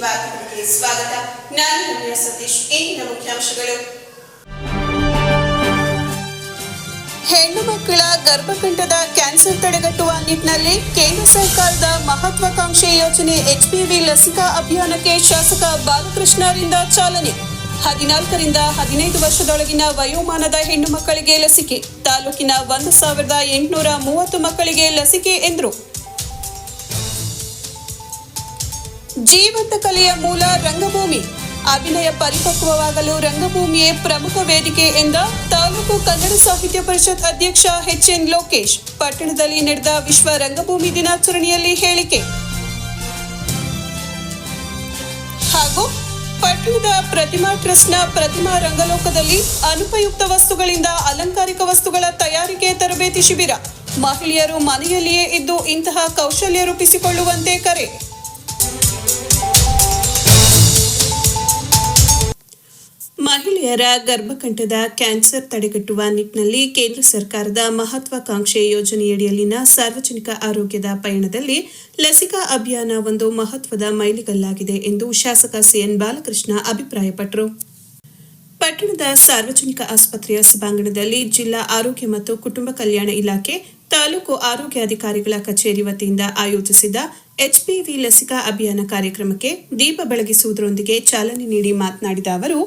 ವಾರ್ತೆಗಳಿಗೆ ಸ್ವಾಗತ. ನಾನು ರಮ್ಯಾ ಸತೀಶ್. ಇಂದಿನ ಮುಖ್ಯಾಂಶಗಳು: ಹೆಣ್ಣು ಮಕ್ಕಳ ಗರ್ಭಕಂಠದ ಕ್ಯಾನ್ಸರ್ ತಡೆಗಟ್ಟುವ ನಿಟ್ಟಿನಲ್ಲಿ ಕೇಂದ್ರ ಸರ್ಕಾರದ ಮಹತ್ವಾಕಾಂಕ್ಷಿ ಯೋಜನೆ HPV ಲಸಿಕಾ ಅಭಿಯಾನಕ್ಕೆ ಶಾಸಕ ಬಾಲಕೃಷ್ಣ ಅವರಿಂದ ಚಾಲನೆ. 14 ರಿಂದ 15 ವರ್ಷದೊಳಗಿನ ವಯೋಮಾನದ ಹೆಣ್ಣು ಮಕ್ಕಳಿಗೆ ಲಸಿಕೆ. ತಾಲೂಕಿನ 1830 ಮಕ್ಕಳಿಗೆ ಲಸಿಕೆ ಎಂದರು. ಜೀವಂತ ಕಲೆಯ ಮೂಲ ರಂಗಭೂಮಿ. ಅಭಿನಯ ಪರಿಪಕ್ವವಾಗಲು ರಂಗಭೂಮಿಯೇ ಪ್ರಮುಖ ವೇದಿಕೆ ಎಂದ ತಾಲೂಕು ಕನ್ನಡ ಸಾಹಿತ್ಯ ಪರಿಷತ್ ಅಧ್ಯಕ್ಷ HN ಲೋಕೇಶ್. ಪಟ್ಟಣದಲ್ಲಿ ನಡೆದ ವಿಶ್ವ ರಂಗಭೂಮಿ ದಿನಾಚರಣೆಯಲ್ಲಿ ಹೇಳಿಕೆ. ಹಾಗೂ ಪಟ್ಟಣದ ಪ್ರತಿಮಾ ಟ್ರಸ್ಟ್ನ ಪ್ರತಿಮಾ ರಂಗಲೋಕದಲ್ಲಿ ಅನುಪಯುಕ್ತ ವಸ್ತುಗಳಿಂದ ಅಲಂಕಾರಿಕ ವಸ್ತುಗಳ ತಯಾರಿಕೆ ತರಬೇತಿ ಶಿಬಿರ. ಮಹಿಳೆಯರು ಮನೆಯಲ್ಲಿಯೇ ಇದ್ದು ಇಂತಹ ಕೌಶಲ್ಯ ರೂಪಿಸಿಕೊಳ್ಳುವಂತೆ ಕರೆ. ಮಹಿಳೆಯರ ಗರ್ಭಕಂಠದ ಕ್ಯಾನ್ಸರ್ ತಡೆಗಟ್ಟುವ ನಿಟ್ಟಿನಲ್ಲಿ ಕೇಂದ್ರ ಸರ್ಕಾರದ ಮಹತ್ವಾಕಾಂಕ್ಷೆ ಯೋಜನೆಯಡಿಯಲ್ಲಿನ ಸಾರ್ವಜನಿಕ ಆರೋಗ್ಯದ ಪಯಣದಲ್ಲಿ ಲಸಿಕಾ ಅಭಿಯಾನ ಒಂದು ಮಹತ್ವದ ಮೈಲಿಗಲ್ಲಾಗಿದೆ ಎಂದು ಶಾಸಕ CN ಬಾಲಕೃಷ್ಣ ಅಭಿಪ್ರಾಯಪಟ್ಟರು. ಪಟ್ಟಣದ ಸಾರ್ವಜನಿಕ ಆಸ್ಪತ್ರೆಯ ಸಭಾಂಗಣದಲ್ಲಿ ಜಿಲ್ಲಾ ಆರೋಗ್ಯ ಮತ್ತು ಕುಟುಂಬ ಕಲ್ಯಾಣ ಇಲಾಖೆ, ತಾಲೂಕು ಆರೋಗ್ಯಾಧಿಕಾರಿಗಳ ಕಚೇರಿ ವತಿಯಿಂದ ಆಯೋಜಿಸಿದ್ದ HPV ಲಸಿಕಾ ಅಭಿಯಾನ ಕಾರ್ಯಕ್ರಮಕ್ಕೆ ದೀಪ ಬೆಳಗಿಸುವುದರೊಂದಿಗೆ ಚಾಲನೆ ನೀಡಿ ಮಾತನಾಡಿದ ಅವರು,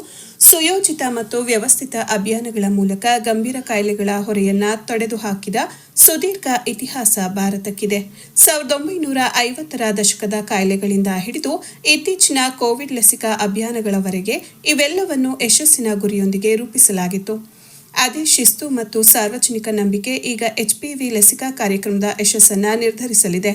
ಸುಯೋಜಿತ ಮತ್ತು ವ್ಯವಸ್ಥಿತ ಅಭಿಯಾನಗಳ ಮೂಲಕ ಗಂಭೀರ ಕಾಯಿಲೆಗಳ ಹೊರೆಯನ್ನ ತೊಡೆದುಹಾಕಿದ ಸುದೀರ್ಘ ಇತಿಹಾಸ ಭಾರತಕ್ಕಿದೆ. 1950ರ ದಶಕದ ಕಾಯಿಲೆಗಳಿಂದ ಹಿಡಿದು ಇತ್ತೀಚಿನ ಕೋವಿಡ್ ಲಸಿಕಾ ಅಭಿಯಾನಗಳವರೆಗೆ ಇವೆಲ್ಲವನ್ನು ಯಶಸ್ಸಿನ ಗುರಿಯೊಂದಿಗೆ ರೂಪಿಸಲಾಗಿತ್ತು. ಅದೇ ಶಿಸ್ತು ಮತ್ತು ಸಾರ್ವಜನಿಕ ನಂಬಿಕೆ ಈಗ HPV ಲಸಿಕಾ ಕಾರ್ಯಕ್ರಮದ ಯಶಸ್ಸನ್ನು ನಿರ್ಧರಿಸಲಿದೆ.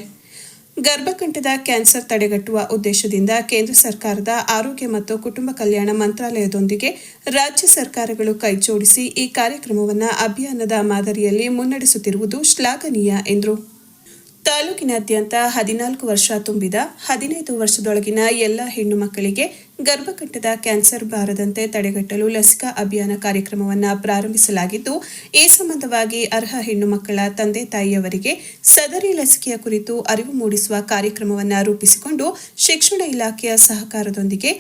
ಗರ್ಭಕಂಠದ ಕ್ಯಾನ್ಸರ್ ತಡೆಗಟ್ಟುವ ಉದ್ದೇಶದಿಂದ ಕೇಂದ್ರ ಸರ್ಕಾರದ ಆರೋಗ್ಯ ಮತ್ತು ಕುಟುಂಬ ಕಲ್ಯಾಣ ಮಂತ್ರಾಲಯದೊಂದಿಗೆ ರಾಜ್ಯ ಸರ್ಕಾರಗಳು ಕೈಜೋಡಿಸಿ ಈ ಕಾರ್ಯಕ್ರಮವನ್ನು ಅಭಿಯಾನದ ಮಾದರಿಯಲ್ಲಿ ಮುನ್ನಡೆಸುತ್ತಿರುವುದು ಶ್ಲಾಘನೀಯ ಎಂದರು. ತಾಲೂಕಿನಾದ್ಯಂತ 14 ವರ್ಷ ತುಂಬಿದ 15 ವರ್ಷದೊಳಗಿನ ಎಲ್ಲ ಹೆಣ್ಣು ಮಕ್ಕಳಿಗೆ ಗರ್ಭಕಂಠದ ಕ್ಯಾನ್ಸರ್ ಬಾರದಂತೆ ತಡೆಗಟ್ಟಲು ಲಸಿಕಾ ಅಭಿಯಾನ ಕಾರ್ಯಕ್ರಮವನ್ನು ಪ್ರಾರಂಭಿಸಲಾಗಿದ್ದು, ಈ ಸಂಬಂಧವಾಗಿ ಅರ್ಹ ಹೆಣ್ಣು ಮಕ್ಕಳ ತಂದೆ ತಾಯಿಯವರಿಗೆ ಸದರಿ ಲಸಿಕೆಯ ಕುರಿತು ಅರಿವು ಮೂಡಿಸುವ ಕಾರ್ಯಕ್ರಮವನ್ನು ರೂಪಿಸಿಕೊಂಡು ಶಿಕ್ಷಣ ಇಲಾಖೆಯ ಸಹಕಾರದೊಂದಿಗೆ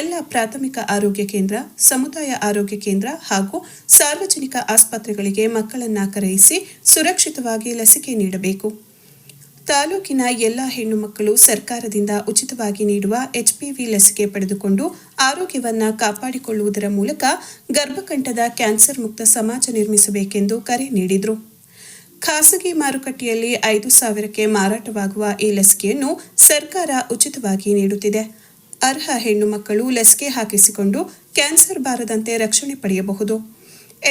ಎಲ್ಲ ಪ್ರಾಥಮಿಕ ಆರೋಗ್ಯ ಕೇಂದ್ರ, ಸಮುದಾಯ ಆರೋಗ್ಯ ಕೇಂದ್ರ ಹಾಗೂ ಸಾರ್ವಜನಿಕ ಆಸ್ಪತ್ರೆಗಳಿಗೆ ಮಕ್ಕಳನ್ನು ಕರೆಯಿಸಿ ಸುರಕ್ಷಿತವಾಗಿ ಲಸಿಕೆ ನೀಡಬೇಕು. ತಾಲೂಕಿನ ಎಲ್ಲ ಹೆಣ್ಣು ಮಕ್ಕಳು ಸರ್ಕಾರದಿಂದ ಉಚಿತವಾಗಿ ನೀಡುವ HPV ಲಸಿಕೆ ಪಡೆದುಕೊಂಡು ಆರೋಗ್ಯವನ್ನು ಕಾಪಾಡಿಕೊಳ್ಳುವುದರ ಮೂಲಕ ಗರ್ಭಕಂಠದ ಕ್ಯಾನ್ಸರ್ ಮುಕ್ತ ಸಮಾಜ ನಿರ್ಮಿಸಬೇಕೆಂದು ಕರೆ ನೀಡಿದರು. ಖಾಸಗಿ ಮಾರುಕಟ್ಟೆಯಲ್ಲಿ 5,000ಕ್ಕೆ ಮಾರಾಟವಾಗುವ ಈ ಲಸಿಕೆಯನ್ನು ಸರ್ಕಾರ ಉಚಿತವಾಗಿ ನೀಡುತ್ತಿದೆ. ಅರ್ಹ ಹೆಣ್ಣು ಮಕ್ಕಳು ಲಸಿಕೆ ಹಾಕಿಸಿಕೊಂಡು ಕ್ಯಾನ್ಸರ್ ಬಾರದಂತೆ ರಕ್ಷಣೆ ಪಡೆಯಬಹುದು.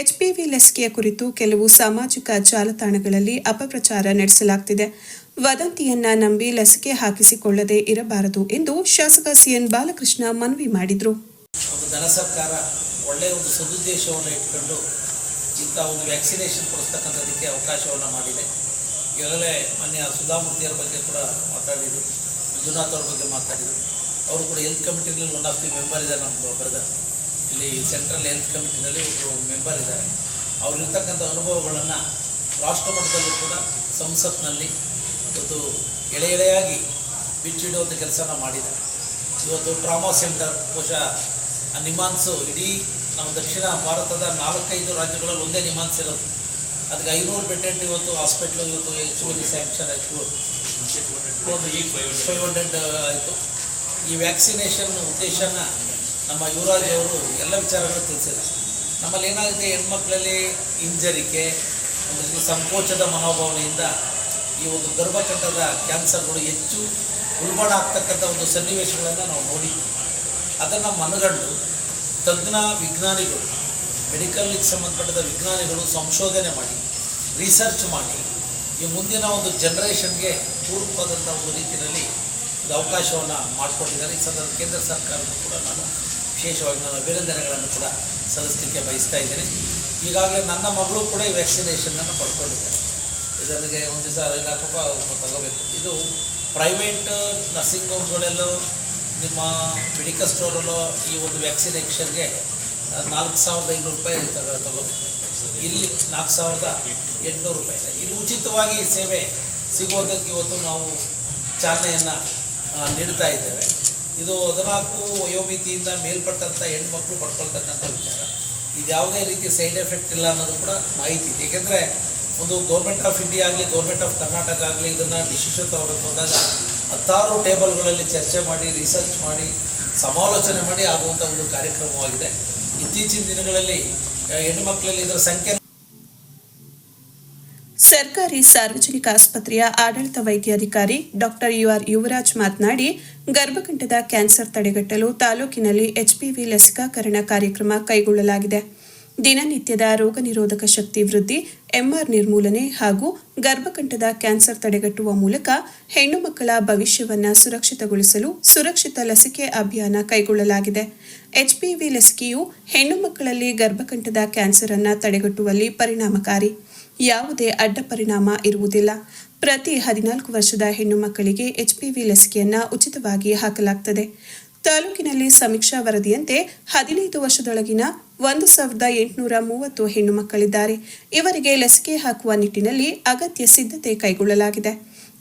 HPV ಲಸಿಕೆಯ ಕುರಿತು ಕೆಲವು ಸಾಮಾಜಿಕ ಜಾಲತಾಣಗಳಲ್ಲಿ ಅಪಪ್ರಚಾರ ನಡೆಸಲಾಗುತ್ತಿದೆ. ವದಂತಿಯನ್ನ ನಂಬಿ ಲಸಿಕೆ ಹಾಕಿಸಿಕೊಳ್ಳದೆ ಇರಬಾರದು ಎಂದು ಶಾಸಕ CN ಬಾಲಕೃಷ್ಣ ಮನವಿ ಮಾಡಿದರು. ಧನ ಸರ್ಕಾರ ಒಳ್ಳೆಯ ಒಂದು ಸದುದ್ದೇಶವನ್ನು ಇಟ್ಕೊಂಡು ಇಂಥ ಒಂದು ವ್ಯಾಕ್ಸಿನೇಷನ್ ಕೊಡಿಸ್ತಕ್ಕಂಥದಕ್ಕೆ ಅವಕಾಶವನ್ನು ಮಾಡಿದೆ. ಈಗಾಗಲೇ ಮಾನ್ಯ ಸುಧಾಮೂರ್ತಿಯವರ ಬಗ್ಗೆ ಕೂಡ ಮಾತಾಡಿದರು, ಮಂಜುನಾಥ್ ಅವ್ರ ಬಗ್ಗೆ ಮಾತಾಡಿದರು. ಅವರು ಕೂಡ ಹೆಲ್ತ್ ಕಮಿಟಿನಲ್ಲಿ ಒನ್ ಆಫ್ ದಿ ಮೆಂಬರ್ ಇದ್ದಾರೆ. ನಮ್ಮ ಬ್ರದರ್ ಇಲ್ಲಿ ಸೆಂಟ್ರಲ್ ಹೆಲ್ತ್ ಕಮಿಟಿನಲ್ಲಿ ಒಬ್ಬರು ಮೆಂಬರ್ ಇದ್ದಾರೆ. ಅವರಿರ್ತಕ್ಕಂಥ ಅನುಭವಗಳನ್ನು ರಾಷ್ಟ್ರ ಮಟ್ಟದಲ್ಲೂ ಕೂಡ ಸಂಸತ್ನಲ್ಲಿ ಇವತ್ತು ಎಳೆಯಾಗಿ ಬಿಚ್ಚಿಡುವಂಥ ಕೆಲಸನ ಮಾಡಿದ್ದಾರೆ. ಇವತ್ತು ಟ್ರಾಮಾ ಸೆಂಟರ್ ಬಹುಶಃ ನಿಮಾನ್ಸು ಇಡೀ ನಮ್ಮ ದಕ್ಷಿಣ ಭಾರತದ 4-5 ರಾಜ್ಯಗಳಲ್ಲಿ ಒಂದೇ ನಿಮಾನ್ಸ್ ಇರೋದು. ಅದಕ್ಕೆ 500 ಬೆಡ್ ಇವತ್ತು ಹಾಸ್ಪಿಟ್ಲು ಇವತ್ತು ಹೆಚ್ಚುವರಿ ಸ್ಯಾಂಕ್ಷನ್ ಆಯಿತು, 500 ಆಯಿತು. ಈ ವ್ಯಾಕ್ಸಿನೇಷನ್ ಉದ್ದೇಶನ ನಮ್ಮ ಯುವರಾಜ್ ಅವರು ಎಲ್ಲ ವಿಚಾರಗಳು ತಿಳಿಸಿದ್ದಾರೆ. ನಮ್ಮಲ್ಲಿ ಏನಾಗಿದೆ, ಹೆಣ್ಮಕ್ಳಲ್ಲಿ ಹಿಂಜರಿಕೆ, ಒಂದು ಸಂಕೋಚದ ಮನೋಭಾವನೆಯಿಂದ ಈ ಒಂದು ಗರ್ಭಕಂಠದ ಕ್ಯಾನ್ಸರ್ಗಳು ಹೆಚ್ಚು ಉಲ್ಬಣ ಆಗ್ತಕ್ಕಂಥ ಒಂದು ಸನ್ನಿವೇಶಗಳನ್ನು ನಾವು ನೋಡಿದ್ವಿ. ಅದನ್ನು ಮನಗಂಡು ತಜ್ಞ ವಿಜ್ಞಾನಿಗಳು, ಮೆಡಿಕಲ್ಗೆ ಸಂಬಂಧಪಟ್ಟ ವಿಜ್ಞಾನಿಗಳು ಸಂಶೋಧನೆ ಮಾಡಿ, ರಿಸರ್ಚ್ ಮಾಡಿ ಈ ಮುಂದಿನ ಒಂದು ಜನ್ರೇಷನ್ಗೆ ಪೂರಕವಾದಂಥ ಒಂದು ರೀತಿಯಲ್ಲಿ ಒಂದು ಅವಕಾಶವನ್ನು ಮಾಡಿಕೊಂಡಿದ್ದಾರೆ. ಈ ಸಂದರ್ಭ ಕೇಂದ್ರ ಸರ್ಕಾರಕ್ಕೂ ಕೂಡ ನಾನು ವಿಶೇಷವಾಗಿ ನಾನು ಅಭಿನಂದನೆಗಳನ್ನು ಕೂಡ ಸಲ್ಲಿಸಲಿಕ್ಕೆ ಬಯಸ್ತಾ ಇದ್ದೇನೆ. ಈಗಾಗಲೇ ನನ್ನ ಮಗಳು ಕೂಡ ಈ ವ್ಯಾಕ್ಸಿನೇಷನನ್ನು ಪಡ್ಕೊಂಡಿದ್ದಾರೆ. ಇದರಿಗೆ ಒಂದು ದಿವಸ 4 ರೂಪಾಯಿ ತಗೋಬೇಕು. ಇದು ಪ್ರೈವೇಟ್ ನರ್ಸಿಂಗ್ ಹೋಮ್ಗಳಲ್ಲೂ ನಿಮ್ಮ ಮೆಡಿಕಲ್ ಸ್ಟೋರಲ್ಲೋ ಈ ಒಂದು ವ್ಯಾಕ್ಸಿನೇಷನ್ಗೆ 4,500 ರೂಪಾಯಿ ತಗೋಬೇಕು. ಇಲ್ಲಿ 4,800 ರೂಪಾಯಿ. ಇಲ್ಲಿ ಉಚಿತವಾಗಿ ಸೇವೆ ಸಿಗೋದಕ್ಕೆ ಇವತ್ತು ನಾವು ಚಾಲನೆಯನ್ನು ನೀಡ್ತಾ ಇದ್ದೇವೆ. ಇದು 14 ವಯೋಮಿತಿಯಿಂದ ಮೇಲ್ಪಟ್ಟಂಥ ಹೆಣ್ಮಕ್ಳು ಪಡ್ಕೊಳ್ತಕ್ಕಂಥ ವಿಚಾರ. ಇದು ಯಾವುದೇ ರೀತಿ ಸೈಡ್ ಎಫೆಕ್ಟ್ ಇಲ್ಲ ಅನ್ನೋದು ಕೂಡ ಮಾಹಿತಿ ಇದೆ. ಏಕೆಂದರೆ ಒಂದು ಗೌರ್ಮೆಂಟ್ ಆಫ್ ಇಂಡಿಯಾ ಆಗಲಿ ಗೌರ್ಮೆಂಟ್ ಆಫ್ ಕರ್ನಾಟಕ ಆಗಲಿ ಇದನ್ನು ಡಿಸಿಷನ್ ತಗೋಬೇಕು ಅಂದಾಗ 16 ಟೇಬಲ್ಗಳಲ್ಲಿ ಚರ್ಚೆ ಮಾಡಿ ರಿಸರ್ಚ್ ಮಾಡಿ ಸಮಾಲೋಚನೆ ಮಾಡಿ ಆಗುವಂಥ ಒಂದು ಕಾರ್ಯಕ್ರಮವಾಗಿದೆ. ಇತ್ತೀಚಿನ ದಿನಗಳಲ್ಲಿ ಹೆಣ್ಣುಮಕ್ಕಳಲ್ಲಿ ಇದರ ಸಂಖ್ಯೆ ಸರ್ಕಾರಿ ಸಾರ್ವಜನಿಕ ಆಸ್ಪತ್ರೆಯ ಆಡಳಿತ ವೈದ್ಯಾಧಿಕಾರಿ ಡಾಕ್ಟರ್ UR ಯುವರಾಜ್ ಮಾತನಾಡಿ, ಗರ್ಭಕಂಠದ ಕ್ಯಾನ್ಸರ್ ತಡೆಗಟ್ಟಲು ತಾಲೂಕಿನಲ್ಲಿ HPV ಲಸಿಕಾಕರಣ ಕಾರ್ಯಕ್ರಮ ಕೈಗೊಳ್ಳಲಾಗಿದೆ. ದಿನನಿತ್ಯದ ರೋಗ ನಿರೋಧಕ ಶಕ್ತಿ ವೃದ್ಧಿ, MR ನಿರ್ಮೂಲನೆ ಹಾಗೂ ಗರ್ಭಕಂಠದ ಕ್ಯಾನ್ಸರ್ ತಡೆಗಟ್ಟುವ ಮೂಲಕ ಹೆಣ್ಣು ಮಕ್ಕಳ ಭವಿಷ್ಯವನ್ನು ಸುರಕ್ಷಿತಗೊಳಿಸಲು ಸುರಕ್ಷಿತ ಲಸಿಕೆ ಅಭಿಯಾನ ಕೈಗೊಳ್ಳಲಾಗಿದೆ. HPV ಲಸಿಕೆಯು ಹೆಣ್ಣು ಮಕ್ಕಳಲ್ಲಿ ಗರ್ಭಕಂಠದ ಕ್ಯಾನ್ಸರ್ ಅನ್ನು ತಡೆಗಟ್ಟುವಲ್ಲಿ ಪರಿಣಾಮಕಾರಿ. ಯಾವುದೇ ಅಡ್ಡ ಪರಿಣಾಮ ಇರುವುದಿಲ್ಲ. ಪ್ರತಿ 14 ವರ್ಷದ ಹೆಣ್ಣು ಮಕ್ಕಳಿಗೆ HPV ಲಸಿಕೆಯನ್ನು ಉಚಿತವಾಗಿ ಹಾಕಲಾಗುತ್ತದೆ. ತಾಲೂಕಿನಲ್ಲಿ ಸಮೀಕ್ಷಾ ವರದಿಯಂತೆ 15 ವರ್ಷದೊಳಗಿನ 1830 ಹೆಣ್ಣು ಮಕ್ಕಳಿದ್ದಾರೆ. ಇವರಿಗೆ ಲಸಿಕೆ ಹಾಕುವ ನಿಟ್ಟಿನಲ್ಲಿ ಅಗತ್ಯ ಸಿದ್ಧತೆ ಕೈಗೊಳ್ಳಲಾಗಿದೆ.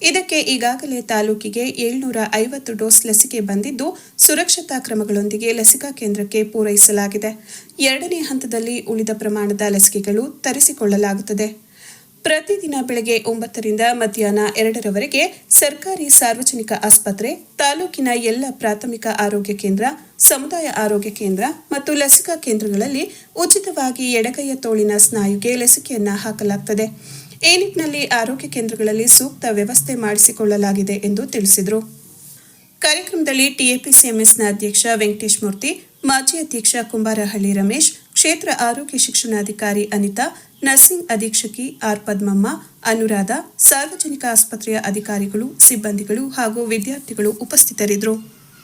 ಇದಕ್ಕೆ ಈಗಾಗಲೇ ತಾಲೂಕಿಗೆ 750 ಡೋಸ್ ಲಸಿಕೆ ಬಂದಿದ್ದು, ಸುರಕ್ಷತಾ ಕ್ರಮಗಳೊಂದಿಗೆ ಲಸಿಕಾ ಕೇಂದ್ರಕ್ಕೆ ಪೂರೈಸಲಾಗಿದೆ. 2ನೇ ಹಂತದಲ್ಲಿ ಉಳಿದ ಪ್ರಮಾಣದ ಲಸಿಕೆಗಳು ತರಿಸಿಕೊಳ್ಳಲಾಗುತ್ತದೆ. ಪ್ರತಿದಿನ ಬೆಳಗ್ಗೆ 9 ರಿಂದ ಮಧ್ಯಾಹ್ನ 2ರವರೆಗೆ ಸರ್ಕಾರಿ ಸಾರ್ವಜನಿಕ ಆಸ್ಪತ್ರೆ, ತಾಲೂಕಿನ ಎಲ್ಲ ಪ್ರಾಥಮಿಕ ಆರೋಗ್ಯ ಕೇಂದ್ರ, ಸಮುದಾಯ ಆರೋಗ್ಯ ಕೇಂದ್ರ ಮತ್ತು ಲಸಿಕಾ ಕೇಂದ್ರಗಳಲ್ಲಿ ಉಚಿತವಾಗಿ ಎಡಗೈಯ ತೋಳಿನ ಸ್ನಾಯುಗೆ ಲಸಿಕೆಯನ್ನು ಹಾಕಲಾಗುತ್ತದೆ. ಈ ನಿಟ್ಟಿನಲ್ಲಿ ಆರೋಗ್ಯ ಕೇಂದ್ರಗಳಲ್ಲಿ ಸೂಕ್ತ ವ್ಯವಸ್ಥೆ ಮಾಡಿಸಿಕೊಳ್ಳಲಾಗಿದೆ ಎಂದು ತಿಳಿಸಿದರು. ಕಾರ್ಯಕ್ರಮದಲ್ಲಿ TAPCMSನ ಅಧ್ಯಕ್ಷ ವೆಂಕಟೇಶ್ ಮೂರ್ತಿ, ಮಾಜಿ ಅಧ್ಯಕ್ಷ ಕುಂಬಾರಹಳ್ಳಿ ರಮೇಶ್, ಕ್ಷೇತ್ರ ಆರೋಗ್ಯ ಶಿಕ್ಷಣಾಧಿಕಾರಿ ಅನಿತಾ, ನರ್ಸಿಂಗ್ ಅಧೀಕ್ಷಕಿ ಆರ್ ಪದ್ಮಮ್ಮ, ಅನುರಾಧ, ಸಾರ್ವಜನಿಕ ಆಸ್ಪತ್ರೆಯ ಅಧಿಕಾರಿಗಳು, ಸಿಬ್ಬಂದಿಗಳು ಹಾಗೂ ವಿದ್ಯಾರ್ಥಿಗಳು ಉಪಸ್ಥಿತರಿದ್ದರು.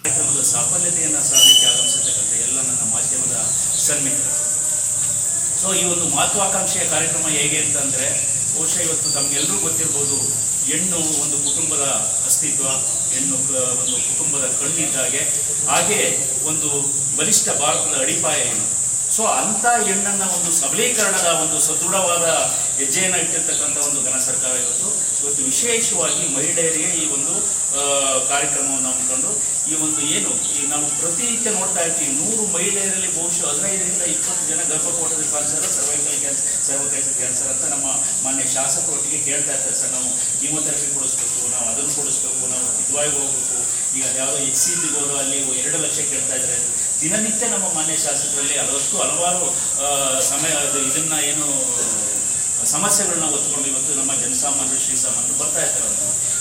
ಕಾರ್ಯಕ್ರಮದ ಸಾಫಲ್ಯತೆಯನ್ನು ಸಾಧಲಿಕ್ಕೆ ಆಗಮಿಸಿರ್ತಕ್ಕಂಥ ಎಲ್ಲ ನನ್ನ ಮಾಧ್ಯಮದ ಸನ್ಮಿತ್ರರು. ಈ ಒಂದು ಮಹತ್ವಾಕಾಂಕ್ಷೆಯ ಕಾರ್ಯಕ್ರಮ ಹೇಗೆ ಅಂತಂದರೆ, ಬಹುಶಃ ಇವತ್ತು ತಮಗೆಲ್ಲರೂ ಗೊತ್ತಿರ್ಬೋದು, ಹೆಣ್ಣು ಒಂದು ಕುಟುಂಬದ ಅಸ್ತಿತ್ವ, ಹೆಣ್ಣು ಒಂದು ಕುಟುಂಬದ ಕಣ್ಣಿದ್ದಾಗೆ, ಹಾಗೆ ಒಂದು ಬಲಿಷ್ಠ ಭಾರತದ ಅಡಿಪಾಯ ಹೆಣ್ಣು. ಅಂಥ ಹೆಣ್ಣನ್ನು ಒಂದು ಸಬಲೀಕರಣದ ಒಂದು ಸದೃಢವಾದ ಹೆಜ್ಜೆಯನ್ನು ಇಟ್ಟಿರ್ತಕ್ಕಂಥ ಒಂದು ಘನ ಸರ್ಕಾರ ಇವತ್ತು ವಿಶೇಷವಾಗಿ ಮಹಿಳೆಯರಿಗೆ ಈ ಒಂದು ಕಾರ್ಯಕ್ರಮವನ್ನು ಹಮ್ಮಿಕೊಂಡು ಈ ಒಂದು ಏನು ನಾವು ಪ್ರತಿನಿತ್ಯ ನೋಡ್ತಾ ಇರ್ತೀವಿ, 100 ಮಹಿಳೆಯರಲ್ಲಿ ಬಹುಶಃ 15 ರಿಂದ 20 ಜನ ಗರ್ಭಕೋಶದ ಕ್ಯಾನ್ಸರ್, ಸರ್ವೈಕಲ್ ಕ್ಯಾನ್ಸರ್ ಅಂತ ನಮ್ಮ ಮಾನ್ಯ ಶಾಸಕರೊಟ್ಟಿಗೆ ಕೇಳ್ತಾ ಇರ್ತಾರೆ. ಸರ್, ನಾವು ಕೀಮೋಥೆರಪಿ ಕೊಡಿಸ್ಬೇಕು, ನಾವು ಅದನ್ನು ಕೊಡಿಸ್ಬೇಕು, ನಾವು ವಿದ್ವಾಯಿಗೆ ಹೋಗ್ಬೇಕು, ಈಗ ಯಾವುದೋ HCG ಹೋದ್ರು ಅಲ್ಲಿ 2 ಲಕ್ಷ ಕೇಳ್ತಾ ಇದ್ದಾರೆ. ದಿನನಿತ್ಯ ನಮ್ಮ ಮಾನ್ಯ ಶಾಸಕರಲ್ಲಿ ಹಲವಾರು ಇದನ್ನು ಏನು ಸಮಸ್ಯೆಗಳನ್ನ ಹೊತ್ಕೊಂಡು ಇವತ್ತು ನಮ್ಮ ಜನಸಾಮಾನ್ಯರು, ಶ್ರೀಸಾಮಾನ್ಯರು ಬರ್ತಾ ಇರ್ತಾರೆ.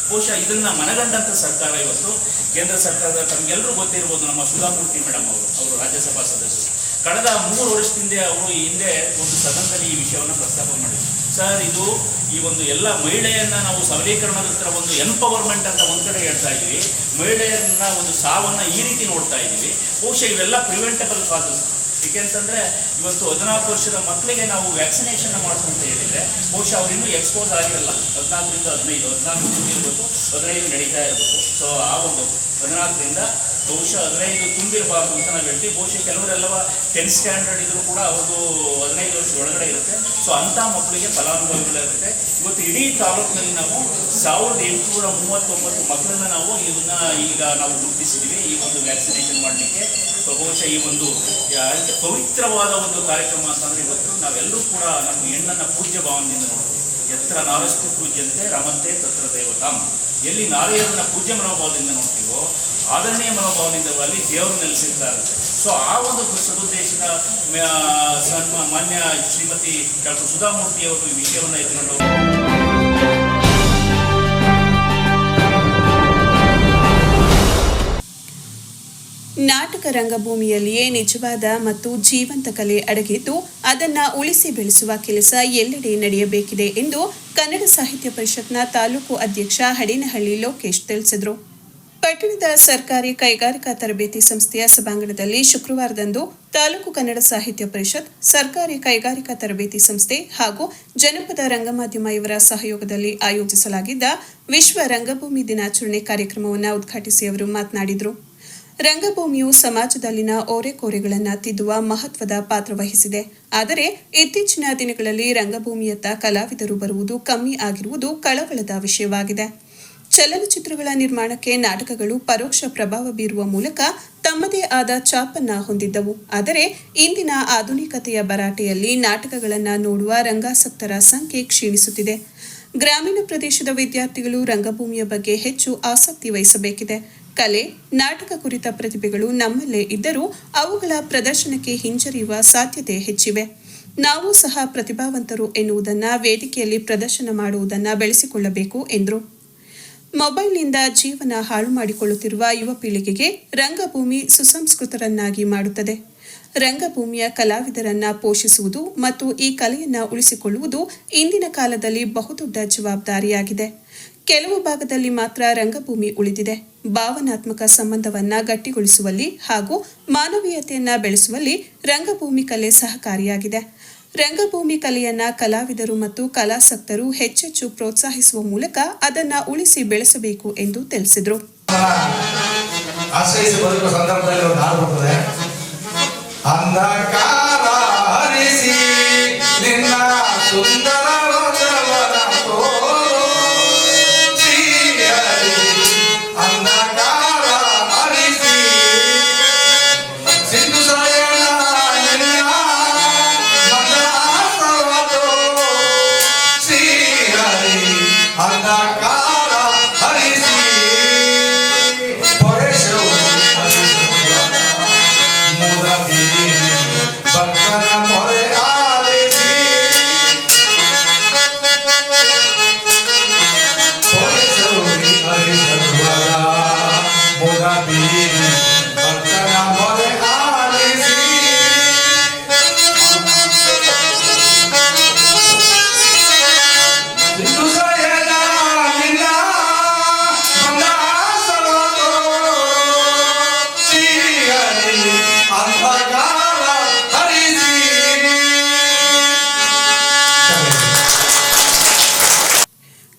ಬಹುಶಃ ಇದನ್ನು ಮನಗಂಡಂಥ ಸರ್ಕಾರ ಇವತ್ತು ಕೇಂದ್ರ ಸರ್ಕಾರದ, ತಮಗೆಲ್ಲರೂ ಗೊತ್ತಿರ್ಬೋದು, ನಮ್ಮ ಸುಧಾಮೂರ್ತಿ ಮೇಡಮ್ ಅವರು ರಾಜ್ಯಸಭಾ ಸದಸ್ಯರು ಕಳೆದ 3 ವರ್ಷದಿಂದ ಅವರು ಹಿಂದೆ ಒಂದು ಸದನದಲ್ಲಿ ಈ ವಿಷಯವನ್ನು ಪ್ರಸ್ತಾಪ ಮಾಡಿದರು. ಸರ್, ಇದು ಈ ಒಂದು ಎಲ್ಲ ಮಹಿಳೆಯನ್ನ ನಾವು ಸಬಲೀಕರಣದ ಒಂದು ಎನ್ಪವರ್ಮೆಂಟ್ ಅಂತ ಒಂದು ಕಡೆ ಹೇಳ್ತಾ ಇದ್ದೀವಿ, ಮಹಿಳೆಯರನ್ನ ಒಂದು ಸಾವನ್ನು ಈ ರೀತಿ ನೋಡ್ತಾ ಇದ್ದೀವಿ. ಬಹುಶಃ ಇವೆಲ್ಲ ಪ್ರಿವೆಂಟಬಲ್ ಕಾಸಸ್. ಏಕೆಂತಂದರೆ ಇವತ್ತು 14 ವರ್ಷದ ಮಕ್ಕಳಿಗೆ ನಾವು ವ್ಯಾಕ್ಸಿನೇಷನ್ ಮಾಡ್ತು ಅಂತ ಹೇಳಿದರೆ ಬಹುಶಃ ಅವ್ರು ಇನ್ನೂ ಎಕ್ಸ್ಪೋಸ್ ಆಗಿರಲ್ಲ. 14 ರಿಂದ 15, 14 ಇರಬೇಕು, 15 ನಡೀತಾ ಇರಬೇಕು. ಆ ಒಂದು 14 ರಿಂದ ಬಹುಶಃ 15 ತುಂಬಿರಬಾರ್ದು ಅಂತ ನಾವು ಹೇಳ್ತೀವಿ. ಬಹುಶಃ ಕೆಲವರೆಲ್ಲವ 10th ಸ್ಟ್ಯಾಂಡರ್ಡ್ ಇದ್ರೂ ಕೂಡ ಅವ್ರದ್ದು 15 ವರ್ಷ ಒಳಗಡೆ ಇರುತ್ತೆ. ಅಂಥ ಮಕ್ಕಳಿಗೆ ಫಲಾನುಭವಿಗಳಿರುತ್ತೆ. ಇವತ್ತು ಇಡೀ ತಾಲೂಕಿನಲ್ಲಿ ನಾವು 1839 ಮಕ್ಕಳನ್ನ ನಾವು ಈಗ ನಾವು ಗುರುತಿಸಿದ್ದೀವಿ ಈ ಒಂದು ವ್ಯಾಕ್ಸಿನೇಷನ್ ಮಾಡಲಿಕ್ಕೆ. ಬಹುಶಃ ಈ ಒಂದು ಪವಿತ್ರವಾದ ಒಂದು ಕಾರ್ಯಕ್ರಮ ಅಂತಂದರೆ ಇವತ್ತು ನಾವೆಲ್ಲರೂ ಕೂಡ ನಮ್ಮ ಹೆಣ್ಣನ್ನು ಪೂಜ್ಯ ಭಾವನೆಯಿಂದ ನೋಡ್ತೀವಿ. ಎತ್ತರ ನಾರಸ್ತು ಪೂಜ್ಯಂತೆ ರಮಂತೆ ತತ್ರ ದೇವತಾಂ. ಎಲ್ಲಿ ನಾರಿಯರನ್ನ ಪೂಜ್ಯ ಮನೋಭಾವದಿಂದ ನೋಡ್ತೀವೋ, ಆದರಣೀಯ ಮನೋಭಾವನೆಯಿಂದ ಅಲ್ಲಿ ದೇವರು ನೆಲೆಸಿರ್ತಾ ಇರುತ್ತೆ. ಆ ಒಂದು ಸದುದ್ದೇಶದ ಮಾನ್ಯ ಶ್ರೀಮತಿ ಡಾಕ್ಟರ್ ಸುಧಾಮೂರ್ತಿಯವರು ಈ ವಿಷಯವನ್ನು ಎತ್ಕೊಂಡು ನಾಟಕ ರಂಗಭೂಮಿಯಲ್ಲಿಯೇ ನಿಜವಾದ ಮತ್ತು ಜೀವಂತ ಕಲೆ ಅಡಗಿದ್ದು, ಅದನ್ನು ಉಳಿಸಿ ಬೆಳೆಸುವ ಕೆಲಸ ಎಲ್ಲೆಡೆ ನಡೆಯಬೇಕಿದೆ ಎಂದು ಕನ್ನಡ ಸಾಹಿತ್ಯ ಪರಿಷತ್ನ ತಾಲೂಕು ಅಧ್ಯಕ್ಷ ಹಡೇನಹಳ್ಳಿ ಲೋಕೇಶ್ ತಿಳಿಸಿದರು. ಪಟ್ಟಣದ ಸರ್ಕಾರಿ ಕೈಗಾರಿಕಾ ತರಬೇತಿ ಸಂಸ್ಥೆಯ ಸಭಾಂಗಣದಲ್ಲಿ ಶುಕ್ರವಾರದಂದು ತಾಲೂಕು ಕನ್ನಡ ಸಾಹಿತ್ಯ ಪರಿಷತ್, ಸರ್ಕಾರಿ ಕೈಗಾರಿಕಾ ತರಬೇತಿ ಸಂಸ್ಥೆ ಹಾಗೂ ಜನಪದ ರಂಗಮಾಧ್ಯಮ ಇವರ ಸಹಯೋಗದಲ್ಲಿ ಆಯೋಜಿಸಲಾಗಿದ್ದ ವಿಶ್ವ ರಂಗಭೂಮಿ ದಿನಾಚರಣೆ ಕಾರ್ಯಕ್ರಮವನ್ನು ಉದ್ಘಾಟಿಸಿ ಅವರು ಮಾತನಾಡಿದರು. ರಂಗಭೂಮಿಯು ಸಮಾಜದಲ್ಲಿನ ಓರೆಕೋರೆಗಳನ್ನು ತಿದ್ದುವ ಮಹತ್ವದ ಪಾತ್ರ ವಹಿಸಿದೆ. ಆದರೆ ಇತ್ತೀಚಿನ ದಿನಗಳಲ್ಲಿ ರಂಗಭೂಮಿಯತ್ತ ಕಲಾವಿದರು ಬರುವುದು ಕಮ್ಮಿ ಆಗಿರುವುದು ಕಳವಳದ ವಿಷಯವಾಗಿದೆ. ಚಲನಚಿತ್ರಗಳ ನಿರ್ಮಾಣಕ್ಕೆ ನಾಟಕಗಳು ಪರೋಕ್ಷ ಪ್ರಭಾವ ಬೀರುವ ಮೂಲಕ ತಮ್ಮದೇ ಆದ ಛಾಪನ್ನ ಹೊಂದಿದ್ದವು. ಆದರೆ ಇಂದಿನ ಆಧುನಿಕತೆಯ ಭರಾಟೆಯಲ್ಲಿ ನಾಟಕಗಳನ್ನು ನೋಡುವ ರಂಗಾಸಕ್ತರ ಸಂಖ್ಯೆ ಕ್ಷೀಣಿಸುತ್ತಿದೆ. ಗ್ರಾಮೀಣ ಪ್ರದೇಶದ ವಿದ್ಯಾರ್ಥಿಗಳು ರಂಗಭೂಮಿಯ ಬಗ್ಗೆ ಹೆಚ್ಚು ಆಸಕ್ತಿ ವಹಿಸಬೇಕಿದೆ. ಕಲೆ, ನಾಟಕ ಕುರಿತ ಪ್ರತಿಭೆಗಳು ನಮ್ಮಲ್ಲೇ ಇದ್ದರೂ ಅವುಗಳ ಪ್ರದರ್ಶನಕ್ಕೆ ಹಿಂಜರಿಯುವ ಸಾಧ್ಯತೆ ಹೆಚ್ಚಿವೆ. ನಾವು ಸಹ ಪ್ರತಿಭಾವಂತರು ಎನ್ನುವುದನ್ನು ವೇದಿಕೆಯಲ್ಲಿ ಪ್ರದರ್ಶನ ಮಾಡುವುದನ್ನು ಬೆಳೆಸಿಕೊಳ್ಳಬೇಕು ಎಂದರು. ಮೊಬೈಲ್ನಿಂದ ಜೀವನ ಹಾಳು ಮಾಡಿಕೊಳ್ಳುತ್ತಿರುವ ಯುವ ಪೀಳಿಗೆಗೆ ರಂಗಭೂಮಿ ಸುಸಂಸ್ಕೃತರನ್ನಾಗಿ ಮಾಡುತ್ತದೆ. ರಂಗಭೂಮಿಯ ಕಲಾವಿದರನ್ನ ಪೋಷಿಸುವುದು ಮತ್ತು ಈ ಕಲೆಯನ್ನು ಉಳಿಸಿಕೊಳ್ಳುವುದು ಇಂದಿನ ಕಾಲದಲ್ಲಿ ಬಹುದೊಡ್ಡ ಜವಾಬ್ದಾರಿಯಾಗಿದೆ. ಕೆಲವು ಭಾಗದಲ್ಲಿ ಮಾತ್ರ ರಂಗಭೂಮಿ ಉಳಿದಿದೆ. ಭಾವನಾತ್ಮಕ ಸಂಬಂಧವನ್ನ ಗಟ್ಟಿಗೊಳಿಸುವಲ್ಲಿ ಹಾಗೂ ಮಾನವೀಯತೆಯನ್ನ ಬೆಳೆಸುವಲ್ಲಿ ರಂಗಭೂಮಿ ಕಲೆ ಸಹಕಾರಿಯಾಗಿದೆ. ರಂಗಭೂಮಿ ಕಲೆಯನ್ನ ಕಲಾವಿದರು ಮತ್ತು ಕಲಾಸಕ್ತರು ಹೆಚ್ಚೆಚ್ಚು ಪ್ರೋತ್ಸಾಹಿಸುವ ಮೂಲಕ ಅದನ್ನ ಉಳಿಸಿ ಬೆಳೆಸಬೇಕು ಎಂದು ತಿಳಿಸಿದರು.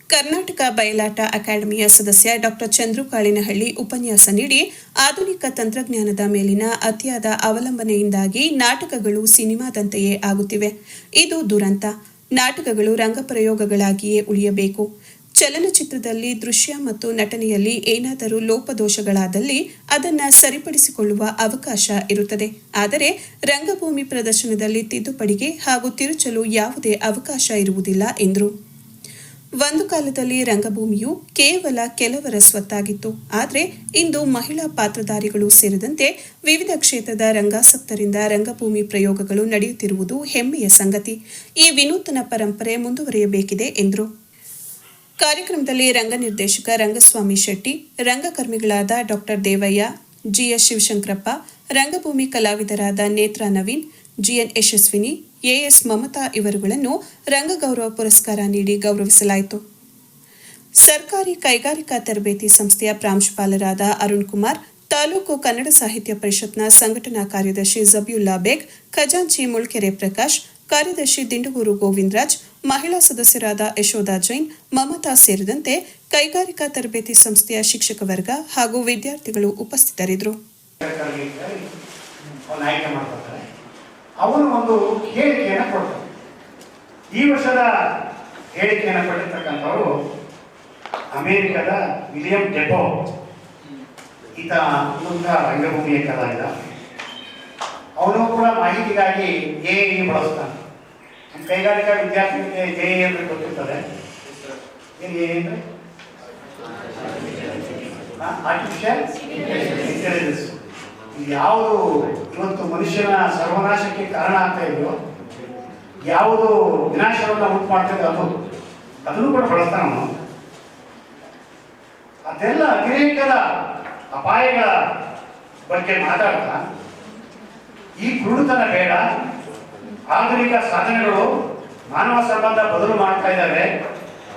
ಕರ್ನಾಟಕ ಬಯಲಾಟ ಅಕಾಡೆಮಿಯ ಸದಸ್ಯ ಡಾಕ್ಟರ್ ಚಂದ್ರು ಕಾಳಿನಹಳ್ಳಿ ಉಪನ್ಯಾಸ ನೀಡಿ, ಆಧುನಿಕ ತಂತ್ರಜ್ಞಾನದ ಮೇಲಿನ ಅತಿಯಾದ ಅವಲಂಬನೆಯಿಂದಾಗಿ ನಾಟಕಗಳು ಸಿನಿಮಾದಂತೆಯೇ ಆಗುತ್ತಿವೆ. ಇದು ದುರಂತ. ನಾಟಕಗಳು ರಂಗಪ್ರಯೋಗಗಳಾಗಿಯೇ ಉಳಿಯಬೇಕು. ಚಲನಚಿತ್ರದಲ್ಲಿ ದೃಶ್ಯ ಮತ್ತು ನಟನೆಯಲ್ಲಿ ಏನಾದರೂ ಲೋಪದೋಷಗಳಾದಲ್ಲಿ ಅದನ್ನು ಸರಿಪಡಿಸಿಕೊಳ್ಳುವ ಅವಕಾಶ ಇರುತ್ತದೆ. ಆದರೆ ರಂಗಭೂಮಿ ಪ್ರದರ್ಶನದಲ್ಲಿ ತಿದ್ದುಪಡಿಗೆ ಹಾಗೂ ತಿರುಚಲು ಯಾವುದೇ ಅವಕಾಶ ಇರುವುದಿಲ್ಲ ಎಂದರು. ಒಂದು ಕಾಲದಲ್ಲಿ ರಂಗಭೂಮಿಯು ಕೇವಲ ಕೆಲವರ ಸ್ವತ್ತಾಗಿತ್ತು. ಆದರೆ ಇಂದು ಮಹಿಳಾ ಪಾತ್ರಧಾರಿಗಳು ಸೇರಿದಂತೆ ವಿವಿಧ ಕ್ಷೇತ್ರದ ರಂಗಾಸಕ್ತರಿಂದ ರಂಗಭೂಮಿ ಪ್ರಯೋಗಗಳು ನಡೆಯುತ್ತಿರುವುದು ಹೆಮ್ಮೆಯ ಸಂಗತಿ. ಈ ವಿನೂತನ ಪರಂಪರೆ ಮುಂದುವರಿಯಬೇಕಿದೆ ಎಂದರು. ಕಾರ್ಯಕ್ರಮದಲ್ಲಿ ರಂಗ ನಿರ್ದೇಶಕ ರಂಗಸ್ವಾಮಿ ಶೆಟ್ಟಿ, ರಂಗಕರ್ಮಿಗಳಾದ ಡಾಕ್ಟರ್ ದೇವಯ್ಯ, ಜಿಎಸ್ ಶಿವಶಂಕರಪ್ಪ, ರಂಗಭೂಮಿ ಕಲಾವಿದರಾದ ನೇತ್ರಾ ನವೀನ್, ಜಿಎನ್ ಯಶಸ್ವಿನಿ, ಎಎಸ್ ಮಮತಾ ಇವರುಗಳನ್ನು ರಂಗಗೌರವ ಪುರಸ್ಕಾರ ನೀಡಿ ಗೌರವಿಸಲಾಯಿತು. ಸರ್ಕಾರಿ ಕೈಗಾರಿಕಾ ತರಬೇತಿ ಸಂಸ್ಥೆಯ ಪ್ರಾಂಶುಪಾಲರಾದ ಅರುಣ್ ಕುಮಾರ್, ತಾಲೂಕು ಕನ್ನಡ ಸಾಹಿತ್ಯ ಪರಿಷತ್ನ ಸಂಘಟನಾ ಕಾರ್ಯದರ್ಶಿ ಜಬಿಯುಲ್ಲಾ ಬೇಗ್, ಖಜಾಂಚಿ ಮುಳ್ಕೆರೆ ಪ್ರಕಾಶ್, ಕಾರ್ಯದರ್ಶಿ ದಿಂಡಗೂರು ಗೋವಿಂದರಾಜ್, ಮಹಿಳಾ ಸದಸ್ಯರಾದ ಯಶೋಧಾ ಜೈನ್, ಮಮತಾ ಸೇರಿದಂತೆ ಕೈಗಾರಿಕಾ ತರಬೇತಿ ಸಂಸ್ಥೆಯ ಶಿಕ್ಷಕ ವರ್ಗ ಹಾಗೂ ವಿದ್ಯಾರ್ಥಿಗಳು ಉಪಸ್ಥಿತರಿದ್ದರು. ಅವರು ಒಂದು ಹೇಳಿಕೆಯನ್ನು ಕೊಡ್ತಾರೆ. ಈ ವರ್ಷದ ಹೇಳಿಕೆಯನ್ನು ಕೊಟ್ಟಿರ್ತಕ್ಕಂಥವರು ಅಮೇರಿಕದ ವಿಲಿಯಂ ಡೆಪೋ. ಈತ ಮುಂದ ರಂಗಭೂಮಿಯ ಕಲಾವಿದ. ಅವನು ಕೂಡ ಮಾಹಿತಿಗಾಗಿ ಎಎಇ ಬಳಸ್ತಾನೆ. ಕೈಗಾರಿಕಾ ವಿದ್ಯಾರ್ಥಿಗಳಿಗೆ ಎಎಇ ಅಂದ್ರೆ ಗೊತ್ತಿರ್ತದೆ. ಏನು ಎ ಅಂದರೆ ಆರ್ಟಿಫಿಷಿಯಲ್ ಇಂಟೆಲಿಜೆನ್ಸ್. ಯಾವುದು ಇವತ್ತು ಮನುಷ್ಯನ ಸರ್ವನಾಶಕ್ಕೆ ಕಾರಣ ಆಗ್ತಾ ಇದೆಯೋ, ಯಾವುದು ವಿನಾಶವನ್ನು ಉಂಟು ಮಾಡ್ತಾ ಇದೆ ಅದನ್ನು ಕೂಡ ಬಳಸ್ತಾನ ಅವನು. ಅದೆಲ್ಲ ಅತಿರೇಕದ ಅಪಾಯಗಳ ಬಗ್ಗೆ ಮಾತಾಡ್ತಾ ಈ ಕುರುಡುತನ ಬೇಡ, ಆಧುನಿಕ ಸಾಧನೆಗಳು ಮಾನವ ಸಂಬಂಧ ಬದಲು ಮಾಡ್ತಾ ಇದ್ದಾವೆ,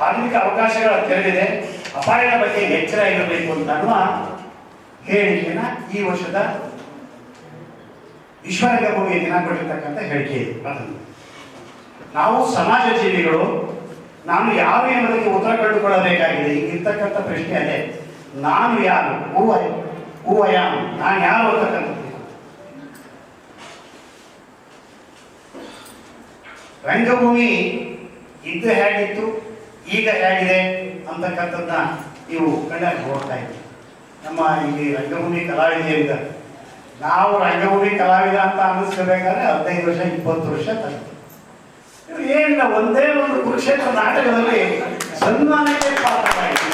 ಆಧುನಿಕ ಅವಕಾಶಗಳ ತೆರೆದಿದೆ, ಅಪಾಯದ ಬಗ್ಗೆ ಎಚ್ಚರ ಇರಬೇಕು ಅಂತ ಅನ್ನುವ ಹೇಳಿಕೆಯನ್ನ ಈ ವರ್ಷದ ವಿಶ್ವ ರಂಗಭೂಮಿಯ ದಿನ ಕೊಟ್ಟಿರ್ತಕ್ಕಂಥ ಹೇಳಿಕೆ ಇದೆ. ಅದನ್ನು ನಾವು ಸಮಾಜ ಜೀವಿಗಳು, ನಾನು ಯಾರು ಎಂಬುದಕ್ಕೆ ಉತ್ತರ ಕಂಡುಕೊಳ್ಳಬೇಕಾಗಿದೆ. ಈಗ ಇರ್ತಕ್ಕಂಥ ಪ್ರಶ್ನೆ ಅದೇ, ನಾನು ಯಾರು, ನಾನು ಯಾರು ಅಂತಕ್ಕಂಥದ್ದು. ರಂಗಭೂಮಿ ಇದ್ದು ಹೇಗಿತ್ತು, ಈಗ ಹೇಗಿದೆ ಅಂತಕ್ಕಂಥದ್ದನ್ನ ಇವು ಕಣ್ಣಲ್ಲಿ ಹೋಗ್ತಾ ಇದ್ವಿ. ನಮ್ಮ ಇಲ್ಲಿ ರಂಗಭೂಮಿ ಕಲಾವಿದರಿದ್ದಾರೆ. ನಾವು ರಂಗಭೂಮಿ ಕಲಾವಿದ ಅಂತ ಅನ್ನಿಸ್ಕೋಬೇಕಾದ್ರೆ 15 ವರ್ಷ 20 ವರ್ಷ ತಲುಪಿತು. ಇವು ಏನಿಲ್ಲ, ಒಂದೇ ಒಂದು ಕುರುಕ್ಷೇತ್ರ ನಾಟಕದಲ್ಲಿ ಸನ್ಮಾನಕ್ಕೆ ಪಾತ್ರರಾಯಿತು.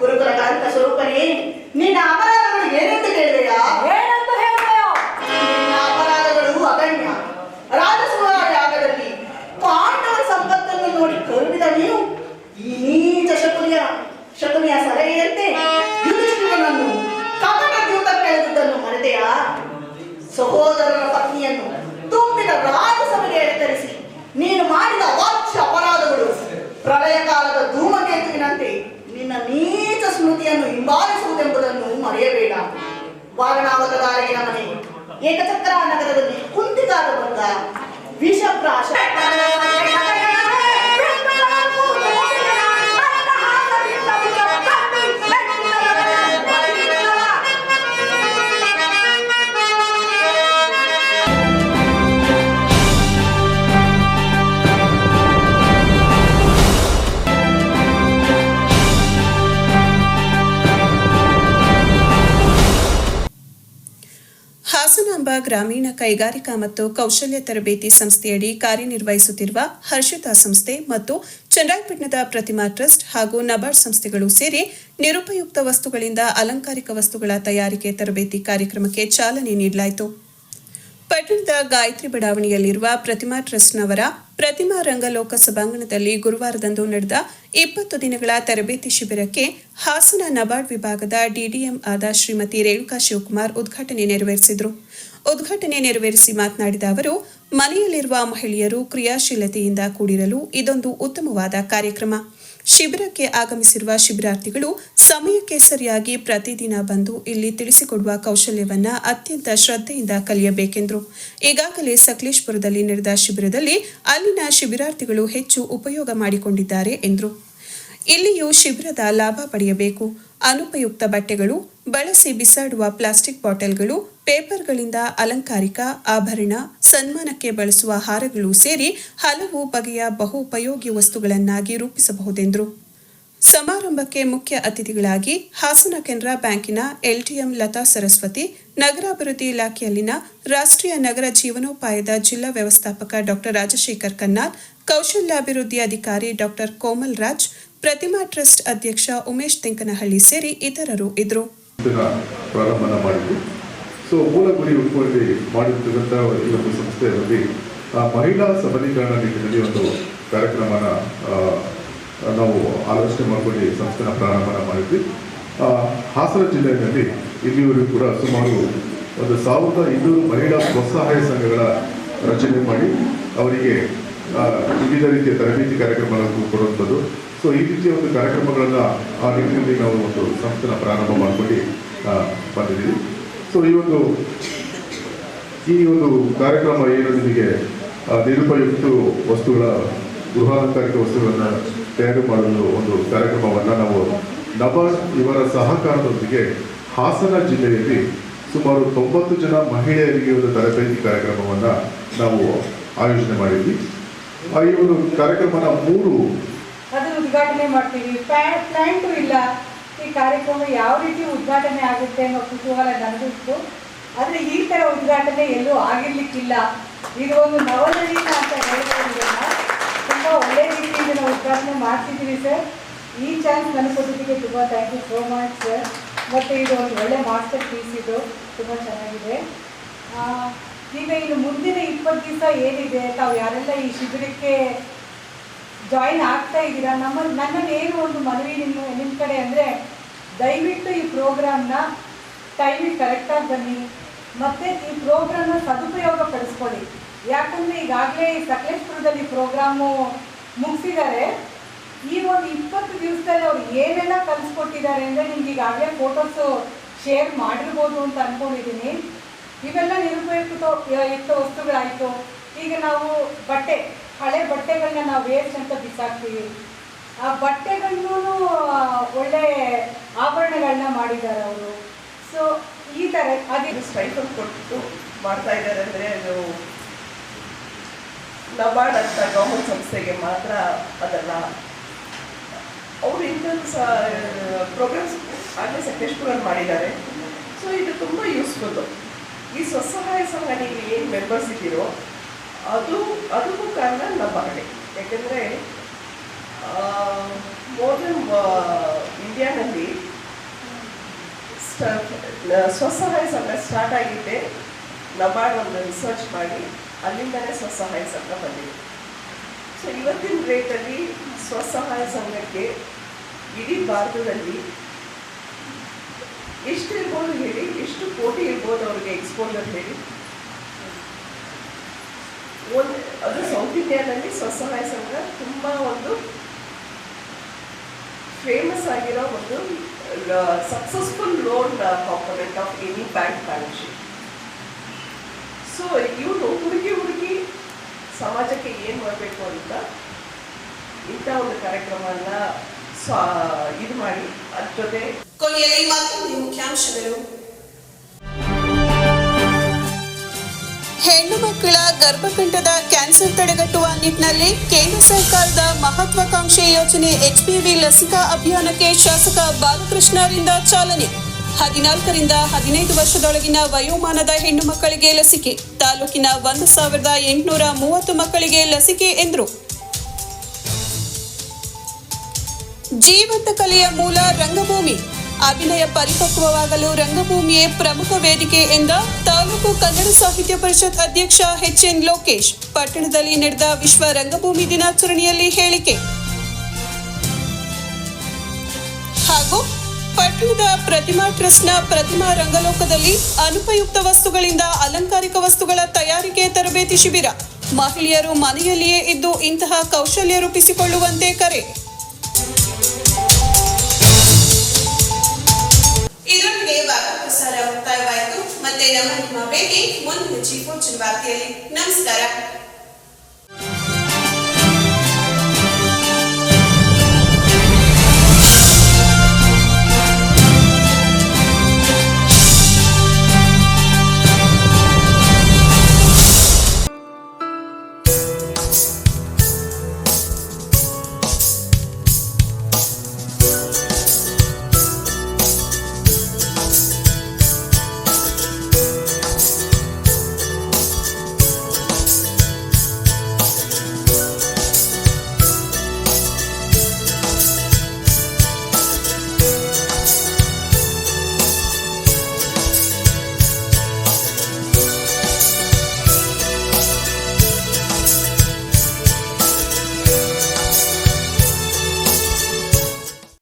ಗುರುಕುಲಕಾಂತ ಸ್ವರೂಪನೇ, ನಿನ್ನ ಅಪರಾಧಗಳು ಏನೆಂದು ಕೇಳಿದೆಯಾ? ಏನಂತ ಹೇಳಿದೆಯೋ? ನಿನ್ನ ಅಪರಾಧಗಳು ಅಗಣ್ಯ. ರಾಜಸೂಯ ಯಾಗದಲ್ಲಿ ಪಾಂಡವರ ಸಂಪತ್ತನ್ನು ನೋಡಿ ಕರುಣಿದ ನೀನು ಈ ನೀಚ ಶಕುನಿಯ ಸಲಹೆಯಂತೆ ಯುಧಿಷ್ಠಿರನನ್ನು ಕಪಟ ದ್ಯೂತ ಕಳೆದುದನ್ನು ಮರೆತೆಯಾ? ಸಹೋದರನ ಪತ್ನಿಯನ್ನು ತುಂಬಿದ ರಾಜಸಭೆಗೆ ಎತ್ತರಿಸಿ ನೀನು ಮಾಡಿದ ವಾಚ್ಯ ಅಪರಾಧಗಳು ಪ್ರಳಯ ಕಾಲದ ಧೂಮಕೇತುವಿನಂತೆ ನಿನ್ನ ನೀಚ ಸ್ಮೃತಿಯನ್ನು ಹಿಂಬಾಲಿಸುವುದೆಂಬುದನ್ನು ಮರೆಯಬೇಡ. ವಾರಣಾವತದ ಅರಗಿನ ಮನೆ, ಏಕಚಕ್ರ ನಗರದಲ್ಲಿ ಕುಂತಿಗಾದ ಬಂದ ವಿಷಪ್ರಾಶ ಹಾಸನಾಂಬ ಗ್ರಾಮೀಣ ಕೈಗಾರಿಕಾ ಮತ್ತು ಕೌಶಲ್ಯ ತರಬೇತಿ ಸಂಸ್ಥೆಯಡಿ ಕಾರ್ಯನಿರ್ವಹಿಸುತ್ತಿರುವ ಹರ್ಷಿತಾ ಸಂಸ್ಥೆ ಮತ್ತು ಚನ್ನರಾಯಪಟ್ಟಣದ ಪ್ರತಿಮಾ ಟ್ರಸ್ಟ್ ಹಾಗೂ ನಬಾರ್ಡ್ ಸಂಸ್ಥೆಗಳು ಸೇರಿ ನಿರುಪಯುಕ್ತ ವಸ್ತುಗಳಿಂದ ಅಲಂಕಾರಿಕ ವಸ್ತುಗಳ ತಯಾರಿಕೆ ತರಬೇತಿ ಕಾರ್ಯಕ್ರಮಕ್ಕೆ ಚಾಲನೆ ನೀಡಲಾಯಿತು. ಪಟ್ಟಣದ ಗಾಯತ್ರಿ ಬಡಾವಣೆಯಲ್ಲಿರುವ ಪ್ರತಿಮಾ ಟ್ರಸ್ಟ್ನವರ ಪ್ರತಿಮಾ ರಂಗ ಲೋಕ ಸಭಾಂಗಣದಲ್ಲಿ ಗುರುವಾರದಂದು ನಡೆದ 20 ದಿನಗಳ ತರಬೇತಿ ಶಿಬಿರಕ್ಕೆ ಹಾಸನ ನಬಾರ್ಡ್ ವಿಭಾಗದ ಡಿಡಿಎಂ ಆದ ಶ್ರೀಮತಿ ರೇಣುಕಾ ಶಿವಕುಮಾರ್ ಉದ್ಘಾಟನೆ ನೆರವೇರಿಸಿದರು. ಉದ್ಘಾಟನೆ ನೆರವೇರಿಸಿ ಮಾತನಾಡಿದ ಅವರು, ಮನೆಯಲ್ಲಿರುವ ಮಹಿಳೆಯರು ಕ್ರಿಯಾಶೀಲತೆಯಿಂದ ಕೂಡಿರಲು ಇದೊಂದು ಉತ್ತಮವಾದ ಕಾರ್ಯಕ್ರಮ. ಶಿಬಿರಕ್ಕೆ ಆಗಮಿಸಿರುವ ಶಿಬಿರಾರ್ಥಿಗಳು ಸಮಯಕ್ಕೆ ಸರಿಯಾಗಿ ಪ್ರತಿದಿನ ಬಂದು ಇಲ್ಲಿ ತಿಳಿಸಿಕೊಡುವ ಕೌಶಲ್ಯವನ್ನ ಅತ್ಯಂತ ಶ್ರದ್ಧೆಯಿಂದ ಕಲಿಯಬೇಕೆಂದರು. ಈಗಾಗಲೇ ಸಕಲೇಶಪುರದಲ್ಲಿ ನಡೆದ ಶಿಬಿರದಲ್ಲಿ ಅಲ್ಲಿನ ಶಿಬಿರಾರ್ಥಿಗಳು ಹೆಚ್ಚು ಉಪಯೋಗ ಮಾಡಿಕೊಂಡಿದ್ದಾರೆ ಎಂದರು. ಇಲ್ಲಿಯೂ ಶಿಬಿರದ ಲಾಭ ಪಡೆಯಬೇಕು. ಅನುಪಯುಕ್ತ ಬಟ್ಟೆಗಳು, ಬಳಸಿ ಬಿಸಾಡುವ ಪ್ಲಾಸ್ಟಿಕ್ ಬಾಟಲ್ಗಳು, ಪೇಪರ್ಗಳಿಂದ ಅಲಂಕಾರಿಕ ಆಭರಣ, ಸನ್ಮಾನಕ್ಕೆ ಬಳಸುವ ಹಾರಗಳು ಸೇರಿ ಹಲವು ಬಗೆಯ ಬಹುಪಯೋಗಿ ವಸ್ತುಗಳನ್ನಾಗಿ ರೂಪಿಸಬಹುದೆಂದರು. ಸಮಾರಂಭಕ್ಕೆ ಮುಖ್ಯ ಅತಿಥಿಗಳಾಗಿ ಹಾಸನ ಕೆನರಾ ಬ್ಯಾಂಕಿನ ಎಲ್ಟಿಎಂ ಲತಾ ಸರಸ್ವತಿ, ನಗರಾಭಿವೃದ್ಧಿ ಇಲಾಖೆಯಲ್ಲಿನ ರಾಷ್ಟ್ರೀಯ ನಗರ ಜೀವನೋಪಾಯದ ಜಿಲ್ಲಾ ವ್ಯವಸ್ಥಾಪಕ ಡಾಕ್ಟರ್ ರಾಜಶೇಖರ್ ಕನ್ನಾಲ್, ಕೌಶಲ್ಯಾಭಿವೃದ್ಧಿ ಅಧಿಕಾರಿ ಡಾಕ್ಟರ್ ಕೋಮಲ್ ರಾಜ್, ಪ್ರತಿಮಾ ಟ್ರಸ್ಟ್ ಅಧ್ಯಕ್ಷ ಉಮೇಶ್ ತೆಂಕನಹಳ್ಳಿ ಸೇರಿ ಇತರರು ಇದ್ದರು. ಪ್ರಾರಂಭ ಮಾಡಿದ್ದು. ಸೊ ಮೂಲ ಗುರಿ ಉಟ್ಕೊಂಡು ಮಾಡಿರ್ತಕ್ಕಂಥ ಈ ಒಂದು ಸಂಸ್ಥೆಯಲ್ಲಿ ಮಹಿಳಾ ಸಬಲೀಕರಣ ನಿಟ್ಟಿನಲ್ಲಿ ಒಂದು ಕಾರ್ಯಕ್ರಮನ ನಾವು ಆಲೋಚನೆ ಮಾಡಿಕೊಂಡು ಸಂಸ್ಥೆನ ಪ್ರಾರಂಭ ಮಾಡಿದ್ವಿ. ಹಾಸನ ಜಿಲ್ಲೆಯಲ್ಲಿ ಇಲ್ಲಿವರೆಗೂ ಕೂಡ ಸುಮಾರು 1200 ಮಹಿಳಾ ಸ್ವಸಹಾಯ ಸಂಘಗಳ ರಚನೆ ಮಾಡಿ ಅವರಿಗೆ ವಿವಿಧ ರೀತಿಯ ತರಬೇತಿ ಕಾರ್ಯಕ್ರಮಗಳನ್ನು ಕೊಡುವಂಥದ್ದು. ಸೊ ಈ ರೀತಿಯ ಒಂದು ಕಾರ್ಯಕ್ರಮಗಳನ್ನು ಆ ನಿಟ್ಟಿನಲ್ಲಿ ನಾವು ಒಂದು ಸಂಸ್ಥೆನ ಪ್ರಾರಂಭ ಮಾಡ್ಕೊಂಡು ಬಂದಿದ್ದೀವಿ. ಸೊ ಈ ಒಂದು ಕಾರ್ಯಕ್ರಮ ಏನು ನಿಮಗೆ ನಿರುಪಯುಕ್ತ ವಸ್ತುಗಳ ಗೃಹಾಲಂಕಾರಿಕ ವಸ್ತುಗಳನ್ನು ತಯಾರು ಮಾಡಲು ಒಂದು ಕಾರ್ಯಕ್ರಮವನ್ನು ನಾವು ನಬಾರ್ಡ್ ಇವರ ಸಹಕಾರದೊಂದಿಗೆ ಹಾಸನ ಜಿಲ್ಲೆಯಲ್ಲಿ ಸುಮಾರು 90 ಜನ ಮಹಿಳೆಯರಿಗೆ ಒಂದು ತರಬೇತಿ ಕಾರ್ಯಕ್ರಮವನ್ನು ನಾವು ಆಯೋಜನೆ ಮಾಡಿದ್ವಿ. ಈ ಒಂದು ಕಾರ್ಯಕ್ರಮನ 3 ಅದನ್ನು ಉದ್ಘಾಟನೆ ಮಾಡ್ತೀವಿ. ಪ್ಲಾಂಟು ಇಲ್ಲ, ಈ ಕಾರ್ಯಕ್ರಮ ಯಾವ ರೀತಿ ಉದ್ಘಾಟನೆ ಆಗುತ್ತೆ ಅನ್ನೋ ಕುತೂಹಲ ನನಗಿತ್ತು. ಆದರೆ ಈ ಥರ ಉದ್ಘಾಟನೆ ಎಲ್ಲೂ ಆಗಿರ್ಲಿಕ್ಕಿಲ್ಲ. ಇದು ಒಂದು ನವನವೀನ ಅಂತ ಹೇಳ್ಕೊಂಡಿದ್ದನ್ನ ತುಂಬ ಒಳ್ಳೆಯ ರೀತಿಯಿಂದ ನಾವು ಉದ್ಘಾಟನೆ ಮಾಡ್ತಿದ್ದೀವಿ ಸರ್. ಈ ಚಾನ್ಸ್ ನನಗೆ ಕೊಟ್ಟಿದ್ದಕ್ಕೆ ತುಂಬ thank you so much sir. ಮತ್ತು ಇದು ಒಂದು ಒಳ್ಳೆ ಮಾಸ್ಟರ್ ಪೀಸ್, ಇದು ತುಂಬ ಚೆನ್ನಾಗಿದೆ. ಈಗ ಇನ್ನು ಮುಂದಿನ 20 ದಿವಸ ಏನಿದೆ, ತಾವು ಯಾರೆಲ್ಲ ಈ ಶಿಬಿರಕ್ಕೆ ಜಾಯಿನ್ ಆಗ್ತಾ ಇದ್ದೀರಾ, ನನ್ನಲ್ಲಿ ಏನು ಒಂದು ಮನವಿ ನಿಮ್ಮ ಕಡೆ ಅಂದರೆ, ದಯವಿಟ್ಟು ಈ ಪ್ರೋಗ್ರಾಮ್ನ ಟೈಮಿಗೆ ಕರೆಕ್ಟಾಗಿ ಬನ್ನಿ ಮತ್ತು ಈ ಪ್ರೋಗ್ರಾಮ್ನ ಸದುಪಯೋಗ ಪಡಿಸ್ಕೊಳ್ಳಿ. ಯಾಕಂದರೆ ಈಗಾಗಲೇ ಸಕಲೇಶ್ಪುರದಲ್ಲಿ ಪ್ರೋಗ್ರಾಮು ಮುಗಿಸಿದ್ದಾರೆ. ಈ ಒಂದು 20 ದಿವಸದಲ್ಲಿ ಅವ್ರು ಏನೆಲ್ಲ ಕಲಿಸ್ಕೊಟ್ಟಿದ್ದಾರೆ ಅಂದರೆ ನಿಮ್ಗೆ ಈಗಾಗಲೇ ಫೋಟೋಸು ಶೇರ್ ಮಾಡಿರ್ಬೋದು ಅಂತ ಅಂದ್ಕೊಂಡಿದ್ದೀನಿ. ಇವೆಲ್ಲ ನಿರುಪಯುಕ್ತ ವಸ್ತುಗಳಾಯಿತು. ಈಗ ನಾವು ಹಳೆ ಬಟ್ಟೆಗಳನ್ನ ನಾವು ವೇಸ್ಟ್ ಅಂತ ಬಿಸಾಕ್ತೀವಿ. ಆ ಬಟ್ಟೆಗಳನ್ನೂ ಒಳ್ಳೆ ಆಭರಣಗಳನ್ನ ಮಾಡಿದ್ದಾರೆ ಅವರು. ಸೊ ಈ ಥರ ಇದು ಸ್ಟೈಫಂಡ್ ಕೊಟ್ಟು ಮಾಡ್ತಾ ಇದ್ದಾರೆ ಅಂದರೆ ಅದು ನಬಾರ್ಡ್ ಅಂತ ಗೌರ್ಮೆಂಟ್ ಸಂಸ್ಥೆಗೆ ಮಾತ್ರ ಅದಲ್ಲ. ಅವರು ಇಂಥದ್ದು ಪ್ರೋಗ್ರಾಮ್ಸ್ ಆಗಲೇ ಸಕಲೇಶ್ಪುರಲ್ಲಿ ಮಾಡಿದ್ದಾರೆ. ಸೊ ಇದು ತುಂಬ ಯೂಸ್ಫುಲ್ಲು. ಈ ಸ್ವಸಹಾಯ ಸಂಘ ನೀವು ಏನು ಮೆಂಬರ್ಸ್ ಇದ್ದೀರೋ ಅದಕ್ಕೂ ಕಾರಣ ನಬಾರ್ಡೆ. ಯಾಕೆಂದರೆ ಮೋರ್ದನ್ ಇಂಡಿಯಾನಲ್ಲಿ ಸ್ವಸಹಾಯ ಸಂಘ ಸ್ಟಾರ್ಟ್ ಆಗಿದ್ದೆ ನಬಾರ್ಡ್ ಒಂದು ರಿಸರ್ಚ್ ಮಾಡಿ ಅಲ್ಲಿಂದಲೇ ಸ್ವಸಹಾಯ ಸಂಘ ಬಂದಿದೆ. ಸೊ ಇವತ್ತಿನ ರೇಟಲ್ಲಿ ಸ್ವಸಹಾಯ ಸಂಘಕ್ಕೆ ಇಡೀ ಭಾರತದಲ್ಲಿ ಎಷ್ಟು ಇರ್ಬೋದು ಹೇಳಿ, ಎಷ್ಟು ಕೋಟಿ ಇರ್ಬೋದು ಅವ್ರಿಗೆ ಎಕ್ಸ್ಪೋಜರ್ ಹೇಳಿ. ಅದು ಸೌತ್ ಇಂಡಿಯಾದಲ್ಲಿ ಸ್ವಸಹಾಯ ಸಂಘ ತುಂಬ ಒಂದು ಫೇಮಸ್ ಆಗಿರೋ ಒಂದು successful loan component of any bank balance sheet. So ಇವರು ಹುಡುಗಿ ಸಮಾಜಕ್ಕೆ ಏನು ಮಾಡಬೇಕು ಅಂತ ಇಂಥ ಒಂದು ಕಾರ್ಯಕ್ರಮನ ಇದು ಮಾಡಿ ಅದ್ರ ಜೊತೆ ಕೊನೆಯಲ್ಲಿ ಮತ್ತೊಂದು ಮುಖ್ಯಾಂಶಗಳು. ಹೆಣ್ಣು ಮಕ್ಕಳ ಗರ್ಭಕಂಠದ ಕ್ಯಾನ್ಸರ್ ತಡೆಗಟ್ಟುವ ನಿಟ್ಟಿನಲ್ಲಿ ಕೇಂದ್ರ ಸರ್ಕಾರದ ಮಹತ್ವಾಕಾಂಕ್ಷೆ ಯೋಜನೆ HPV ಲಸಿಕಾ ಅಭಿಯಾನಕ್ಕೆ ಶಾಸಕ ಬಾಲಕೃಷ್ಣರಿಂದ ಚಾಲನೆ. 14 ರಿಂದ 15 ವರ್ಷದೊಳಗಿನ ವಯೋಮಾನದ ಹೆಣ್ಣು ಮಕ್ಕಳಿಗೆ ಲಸಿಕೆ. ತಾಲೂಕಿನ 1830 ಮಕ್ಕಳಿಗೆ ಲಸಿಕೆ ಎಂದರು. ಜೀವಂತ ಕಲೆಯ ಮೂಲ ರಂಗಭೂಮಿ. ಅಭಿನಯ ಪರಿಪಕ್ವವಾಗಲು ರಂಗಭೂಮಿಯೇ ಪ್ರಮುಖ ವೇದಿಕೆ ಎಂದ ತಾಲೂಕು ಕನ್ನಡ ಸಾಹಿತ್ಯ ಪರಿಷತ್ ಅಧ್ಯಕ್ಷ HN ಲೋಕೇಶ್. ಪಟ್ಟಣದಲ್ಲಿ ನಡೆದ ವಿಶ್ವ ರಂಗಭೂಮಿ ದಿನಾಚರಣೆಯಲ್ಲಿ ಹೇಳಿಕೆ. ಹಾಗೂ ಪಟ್ಟಣದ ಪ್ರತಿಮಾ ಟ್ರಸ್ಟ್ನ ಪ್ರತಿಮಾ ರಂಗಲೋಕದಲ್ಲಿ ಅನುಪಯುಕ್ತ ವಸ್ತುಗಳಿಂದ ಅಲಂಕಾರಿಕ ವಸ್ತುಗಳ ತಯಾರಿಕೆ ತರಬೇತಿ ಶಿಬಿರ. ಮಹಿಳೆಯರು ಮನೆಯಲ್ಲಿಯೇ ಇದ್ದು ಇಂತಹ ಕೌಶಲ್ಯ ರೂಪಿಸಿಕೊಳ್ಳುವಂತೆ ಕರೆ. ಇದರೊಂದಿಗೆ ವಾರ್ತಾ ಪ್ರಸಾರ ಮುಕ್ತಾಯವಾಯಿತು. ಮತ್ತೆ ನಿಮ್ಮ ಭೇಟಿ ಮುಂದಿನ ಚೀಫ್ ವಾರ್ತೆಯಲ್ಲಿ. ನಮಸ್ಕಾರ.